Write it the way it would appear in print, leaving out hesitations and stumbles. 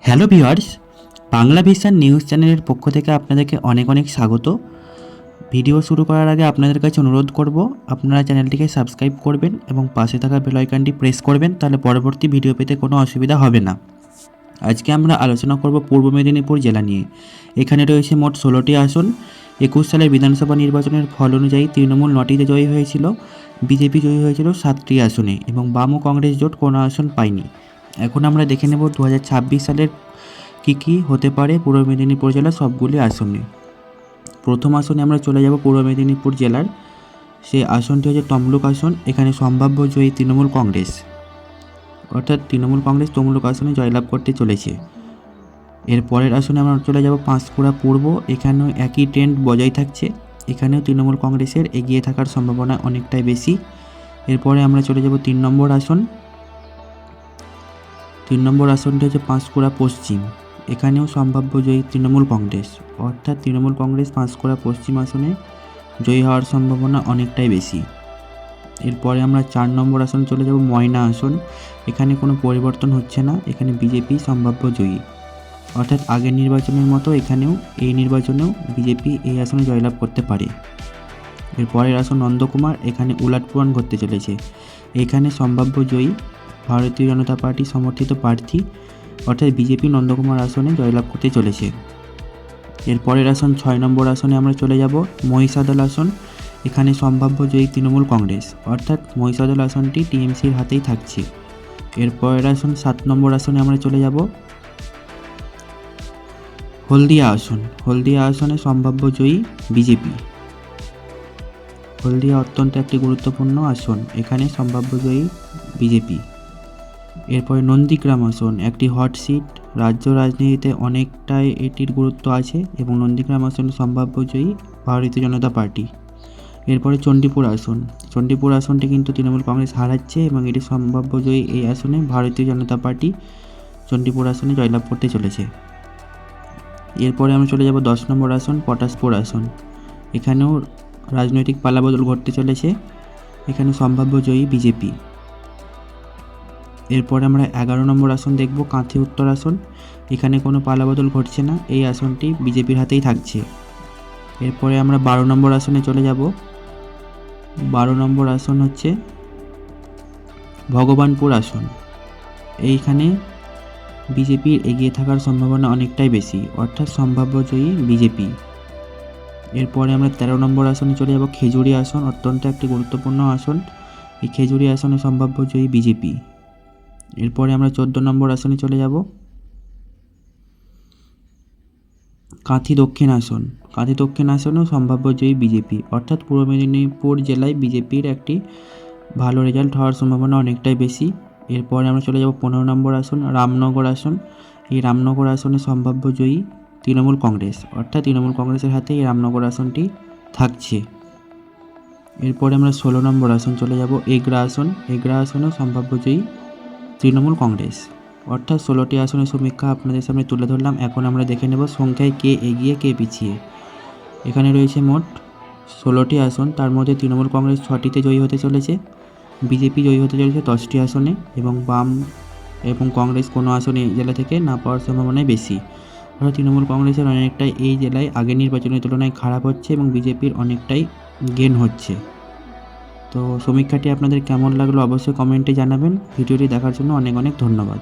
Hello viewers, Bangla vision news চ্যানেলের পক্ষ থেকে আপনাদেরকে অনেক অনেক স্বাগত। ভিডিও শুরু করার আগে আপনাদের কাছে অনুরোধ করব, আপনারা চ্যানেলটিকে সাবস্ক্রাইব করবেন এবং পাশে থাকা বেল আইকনটি প্রেস করবেন, তাহলে পরবর্তী ভিডিও পেতে কোনো অসুবিধা হবে না। আজকে আমরা আলোচনা করব পূর্ব মেদিনীপুর জেলা নিয়ে। এখানে রয়েছে মোট 16টি আসন। 21 সালের বিধানসভা নির্বাচনের ফল অনুযায়ী তৃণমূল 9টিতে জয়ী হয়েছিল, বিজেপি জয়ী হয়েছিল 7টি আসনে এবং বাম ও কংগ্রেস জোট কোনো আসন পায়নি। এখন আমরা দেখে নেব 2026 সালের কী হতে পারে পূর্ব মেদিনীপুর জেলার সবগুলি আসনে। প্রথম আসনে আমরা চলে যাব পূর্ব মেদিনীপুর জেলার। সেই আসনটি হচ্ছে তমলুক আসন। এখানে সম্ভাব্য জয়ী তৃণমূল কংগ্রেস, অর্থাৎ তৃণমূল কংগ্রেস তমলুক আসনে জয়লাভ করতে চলেছে। এর পরের আসনে আমরা চলে যাব পাঁশকুড়া পূর্ব। এখানেও একই ট্রেন্ড বজায় থাকছে, এখানেও তৃণমূল কংগ্রেসের এগিয়ে থাকার সম্ভাবনা অনেকটাই বেশি। এরপরে আমরা চলে যাব 3 নম্বর আসন। 3 নম্বর আসনটি হচ্ছে পাঁশকুড়া পশ্চিম। এখানেও সম্ভাব্য জয়ী তৃণমূল কংগ্রেস, অর্থাৎ তৃণমূল কংগ্রেস পাঁশকুড়া পশ্চিম আসনে জয়ী হওয়ার সম্ভাবনা অনেকটাই বেশি। এরপরে আমরা 4 নম্বর আসন চলে যাব ময়না আসন। এখানে কোনো পরিবর্তন হচ্ছে না, এখানে বিজেপি সম্ভাব্য জয়ী, অর্থাৎ আগের নির্বাচনের মতো এখানেও এই নির্বাচনেও বিজেপি এই আসনে জয়লাভ করতে পারে। এরপরের আসন নন্দকুমার। এখানে উলাটপুরাণ ঘটতে চলেছে, এখানে সম্ভাব্য জয়ী ভারতীয় জনতা পার্টি সমর্থিত প্রার্থী, অর্থাৎ বিজেপি নন্দকুমার আসনে জয়লাভ করতে চলেছে। এরপরের আসন 6 নম্বর আসনে আমরা চলে যাব মহিষাদল আসন। এখানে সম্ভাব্য জয়ী তৃণমূল কংগ্রেস, অর্থাৎ মহিষাদল আসনটি টিএমসির হাতেই থাকছে। এরপরের আসন 7 নম্বর আসনে আমরা চলে যাব হলদিয়া আসন। হলদিয়া আসনে সম্ভাব্য জয়ী বিজেপি। হলদিয়া অত্যন্ত একটি গুরুত্বপূর্ণ আসন, এখানে সম্ভাব্য জয়ী বিজেপি। এরপরে নন্দীগ্রাম আসন, একটি হট সিট, রাজ্য রাজনীতিতে অনেকটাই এটির গুরুত্ব আছে এবং নন্দীগ্রাম আসনে সম্ভাব্য জয়ী ভারতীয় জনতা পার্টি। এরপরে চণ্ডীপুর আসন। চণ্ডীপুর আসনটি কিন্তু তৃণমূল কংগ্রেস হারাচ্ছে এবং এটি সম্ভাব্য জয়ী এই আসনে ভারতীয় জনতা পার্টি চণ্ডীপুর আসনে জয়লাভ করতে চলেছে। এরপরে আমরা চলে যাব 10 নম্বর আসন পটাশপুর আসন। এখানেও রাজনৈতিক পালাবদল ঘটতে চলেছে, এখানে সম্ভাব্য জয়ী বিজেপি। এরপরে আমরা 11 নম্বর আসন দেখব কাঁথি উত্তর আসন। এখানে কোনো পালাবদল ঘটছে না, এই আসনটি বিজেপির হাতেই থাকছে। এরপরে আমরা 12 নম্বর আসনে চলে যাব। 12 নম্বর আসন হচ্ছে ভগবানপুর আসন। এইখানে বিজেপির এগিয়ে থাকার সম্ভাবনা অনেকটাই বেশি, অর্থাৎ সম্ভাব্য জয়ী বিজেপি। এরপরে আমরা 13 নম্বর আসনে চলে যাব খেজুরি আসন, অত্যন্ত একটি গুরুত্বপূর্ণ আসন, এই খেজুরি আসনে সম্ভাব্য জয়ী বিজেপি। এরপরে আমরা 14 নম্বর আসনে চলে যাব কাঁথি দক্ষিণ আসন। কাঁথি দক্ষিণ আসনেও সম্ভাব্য জয়ী বিজেপি, অর্থাৎ পূর্ব মেদিনীপুর জেলায় বিজেপির একটি ভালো রেজাল্ট হওয়ার সম্ভাবনা অনেকটাই বেশি। এরপরে আমরা চলে যাব 15 নম্বর আসন রামনগর আসন। এই রামনগর আসনে সম্ভাব্য জয়ী তৃণমূল কংগ্রেস, অর্থাৎ তৃণমূল কংগ্রেসের হাতে এই রামনগর আসনটি থাকছে। এরপরে আমরা 16 নম্বর আসন চলে যাব এগরা আসন। এগরা আসনেও সম্ভাব্য জয়ী তৃণমূল কংগ্রেস, অর্থাৎ 16টি আসনের সমীক্ষা আপনাদের সামনে তুলে ধরলাম। এখন আমরা দেখে নেব সংখ্যায় কে এগিয়ে কে পিছিয়ে। এখানে রয়েছে মোট 16টি আসন, তার মধ্যে তৃণমূল কংগ্রেস 6টিতে জয়ী হতে চলেছে, বিজেপি জয়ী হতে চলেছে 10টি আসনে এবং বাম এবং কংগ্রেস কোনো আসনে এই জেলা থেকে না পাওয়ার সম্ভাবনাই বেশি। অর্থাৎ তৃণমূল কংগ্রেসের অনেকটাই এই জেলায় আগের নির্বাচনের তুলনায় খারাপ হচ্ছে এবং বিজেপির অনেকটাই গেন হচ্ছে। তো সমীক্ষাটি আপনাদের কেমন লাগলো অবশ্যই কমেন্টে জানাবেন। ভিডিওটি দেখার জন্য অনেক অনেক ধন্যবাদ।